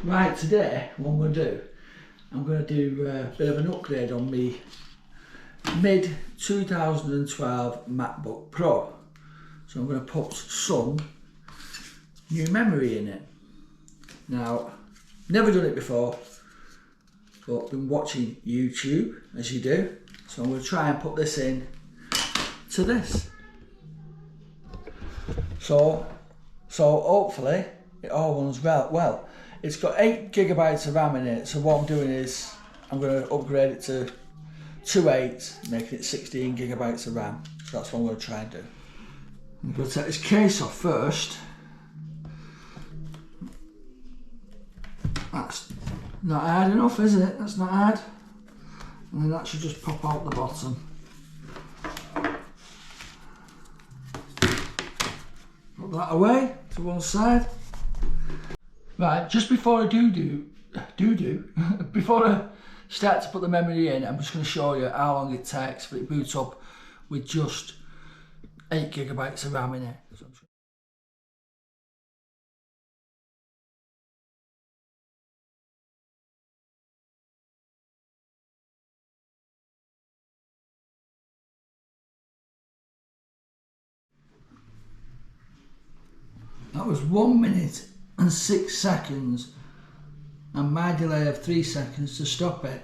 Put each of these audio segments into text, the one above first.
Right, today what I'm going to do a bit of an upgrade on my mid 2012 MacBook Pro. So I'm going to put some new memory in it. Now, never done it before, but been watching YouTube as you do. So I'm going to try and put this in to this. So hopefully it all runs well. It's got 8 gigabytes of RAM in it, so what I'm doing is I'm going to upgrade it to 2.8, making it 16 gigabytes of RAM. So that's what I'm going to try and do. I'm going to take this case off first. That's not hard enough, is it? That's not hard. And then that should just pop out the bottom. Put that away to one side. Right, just before I before I start to put the memory in, I'm just going to show you how long it takes for it to boot up with just 8 gigabytes of RAM in it. That was 1 minute and 6 seconds, and my delay of 3 seconds to stop it.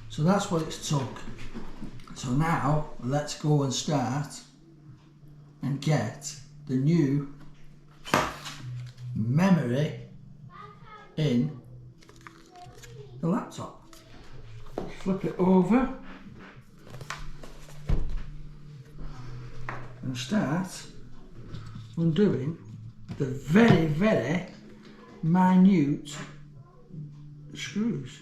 So that's what it's took. So now let's go and start and get the new memory in the laptop. Flip it over and start undoing the very minute screws.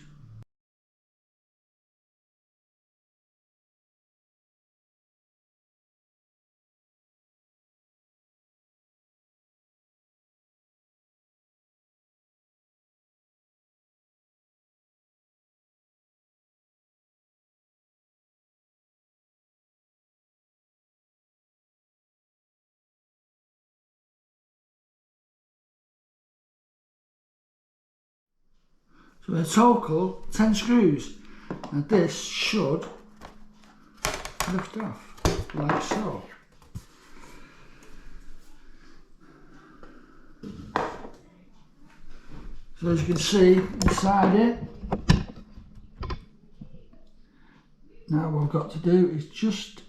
So a total 10 screws, and this should lift off like so. So as you can see inside it, now what I've got to do is just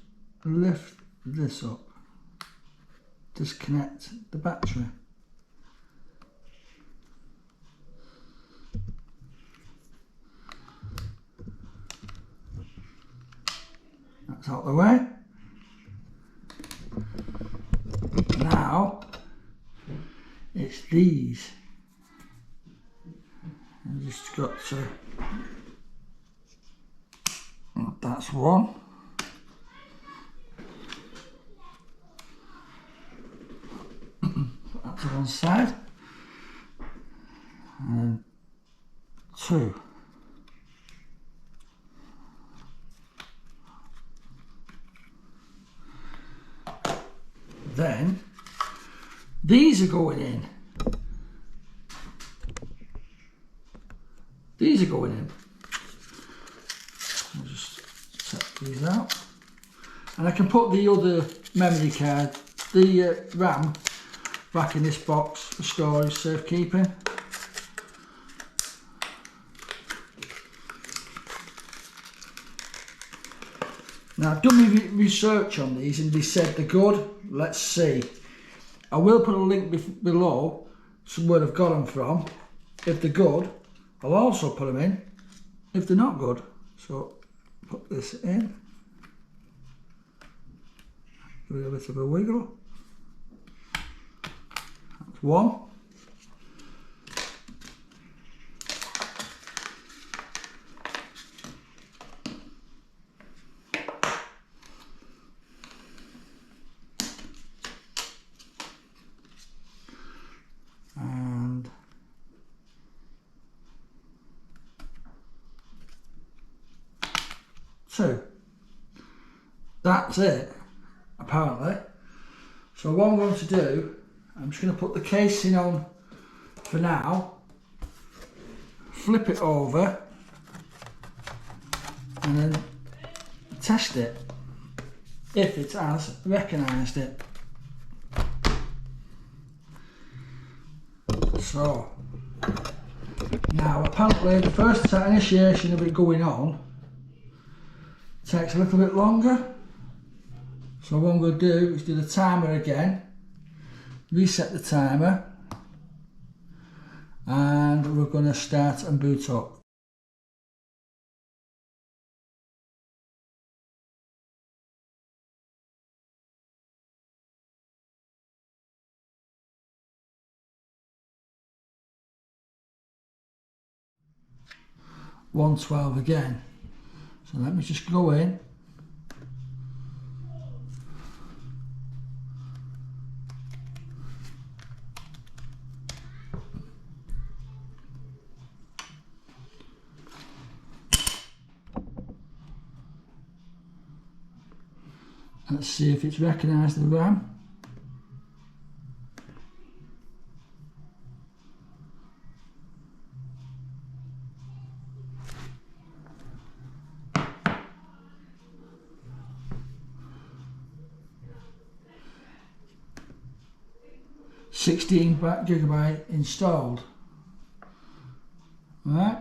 lift this up, disconnect the battery. That's out the way. Now it's these. I've just got to. That's one. Put that to one side. And 2. Then these are going in. These are going in. I'll just set these out. And I can put the other memory card, the RAM, back in this box for storage, safekeeping. Now I've done my research on these and they said they're good. Let's see. I will put a link below somewhere I've got them from. If they're good, I'll also put them in if they're not good. So put this in. Give it a bit of a wiggle. That's one. And 2. That's it, apparently. So what I'm going to do, I'm just going to put the casing on for now, flip it over and then test it if it has recognised it. So now apparently the first initiation of it going on takes a little bit longer. So what I'm going to do is do the timer again, reset the timer, and we're going to start and boot up. $112 again. So let me just go in. Let's see if it's recognised the RAM. $16 GB installed. Right.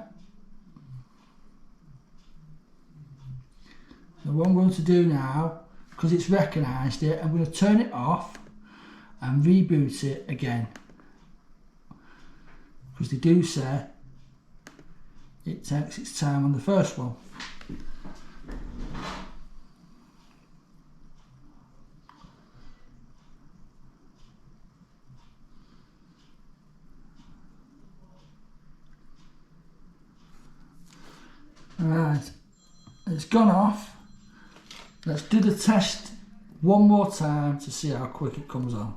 So what I'm going to do now, because it's recognised it, I'm going to turn it off and reboot it again, because they do say it takes its time on the first one. Right, it's gone off. Let's do the test one more time to see how quick it comes on.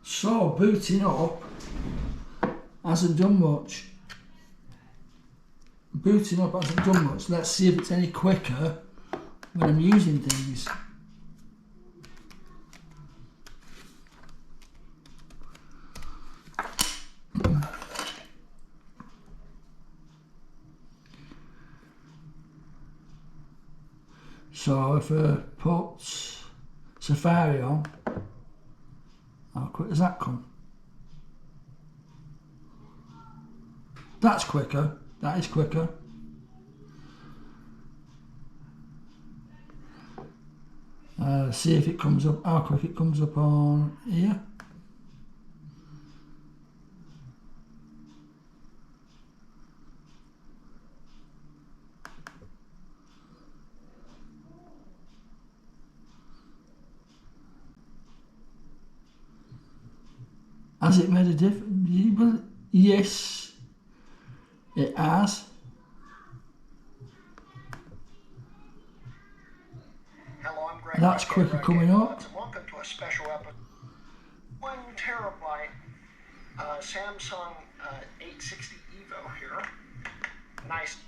So booting up hasn't done much. Booting up hasn't done much. Let's see if it's any quicker when I'm using things. So if I put Safari on, how quick does that come? That's quicker. That is quicker. See if it comes up, how quick it comes up on here. Has it made a difference? Yes, it has. Hello, I'm Greg. That's quicker coming up. Welcome to a special episode. 1 terabyte Samsung 860 Evo here. Nice.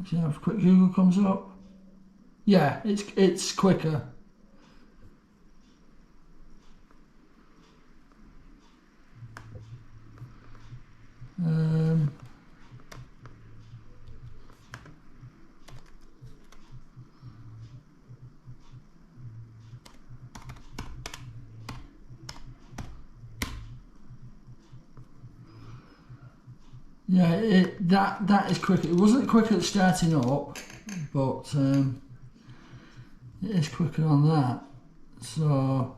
See how quick Google comes up. Yeah, it's quicker. Yeah, that is quicker. It wasn't quicker at starting up, but it is quicker on that. So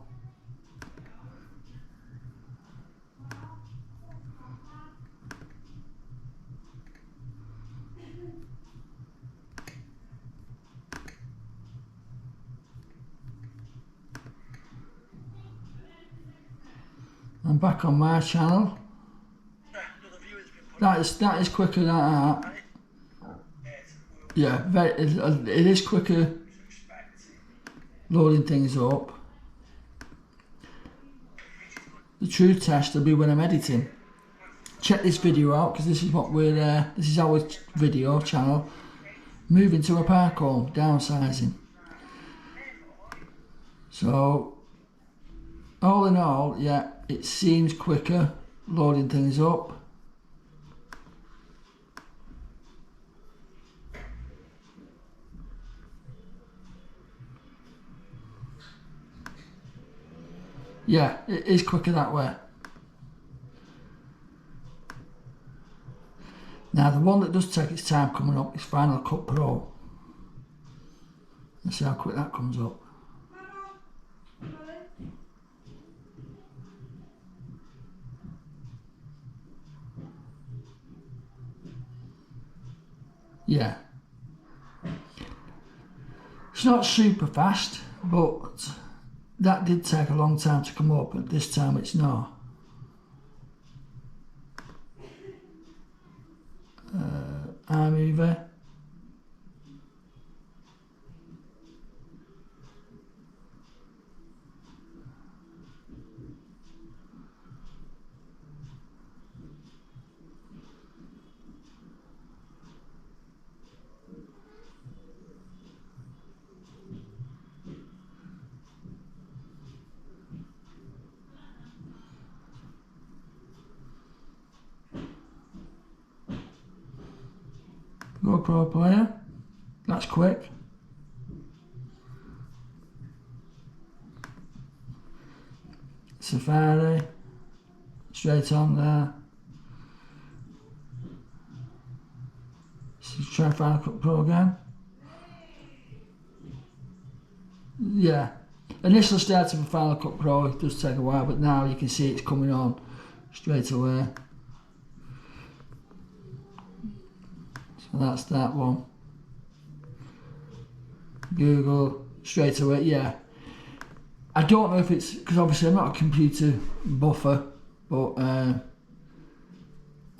I'm back on my channel. That is quicker than that. Yeah, it is quicker loading things up. The true test will be when I'm editing. check this video out, because this is what we're this is our video channel. Moving to a park home, downsizing. So all in all, yeah, it seems quicker loading things up. Yeah, it is quicker that way. Now the one that does take its time coming up is Final Cut Pro. Let's see how quick that comes up. Yeah. It's not super fast, but that did take a long time to come up, but this time it's not. iMovie. GoPro player, that's quick. Safari, straight on there. So try Final Cut Pro again. Yeah, initial starting with Final Cut Pro, it does take a while, but now you can see it's coming on straight away. So that's that one. Google, straight away, yeah. I don't know if it's, because obviously I'm not a computer buffer, but I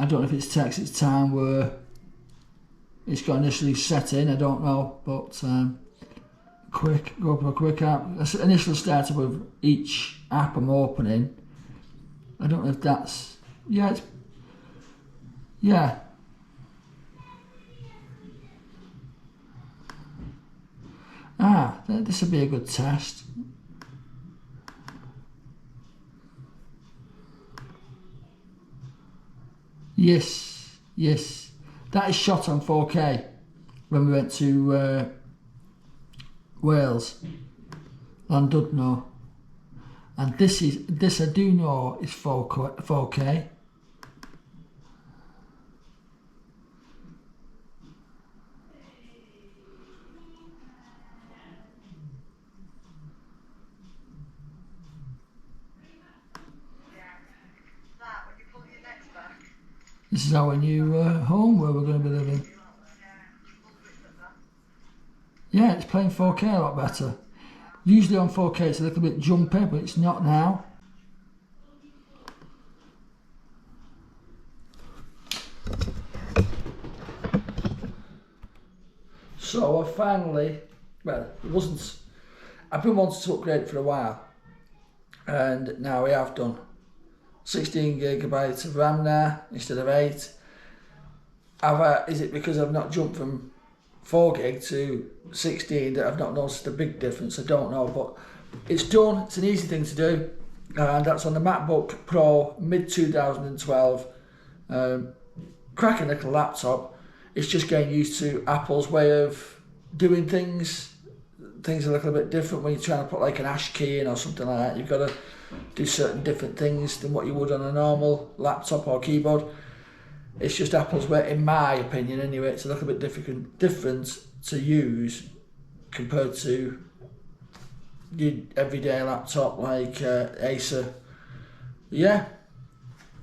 don't know if it's takes its time where it's got initially set in, I don't know, but quick, GoPro quick app. That's initial startup with each app I'm opening. I don't know if that's, yeah, it's, yeah. This would be a good test. Yes, yes. That is shot on 4K when we went to Wales, Llandudno. And this I do know is 4K. This is our new home where we're going to be living. Yeah, it's playing 4K a lot better. Usually on 4K it's a little bit jumpy, but it's not now. So I finally, well, it wasn't, I've been wanting to upgrade it for a while, and now we have done. 16 gigabytes of RAM now instead of 8. Is it because I've not jumped from 4 gig to 16 that I've not noticed a big difference? I don't know, but it's done. It's an easy thing to do, and that's on the MacBook Pro mid 2012. Cracking little laptop. It's just getting used to Apple's way of doing things. Things are a little bit different when you're trying to put like an hash key in or something like that. You've got to do certain different things than what you would on a normal laptop or keyboard. It's just Apple's way, in my opinion anyway. It's a little bit different to use compared to your everyday laptop like Acer. Yeah,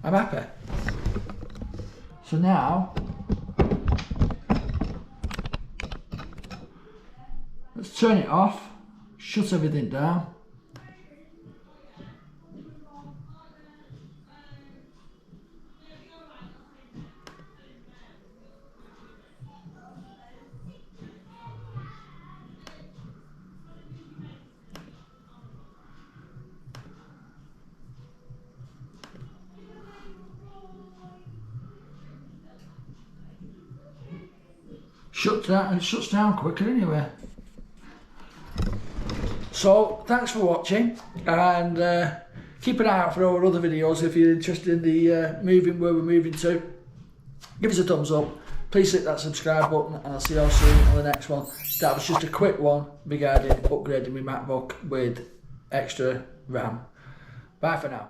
I'm happy. So now let's turn it off, shut everything down. shuts down quicker anyway. So thanks for watching, and keep an eye out for our other videos if you're interested in the where we're moving to. Give us a thumbs up, please hit that subscribe button, and I'll see you all soon on the next one. That was just a quick one regarding upgrading my MacBook with extra RAM. Bye for now.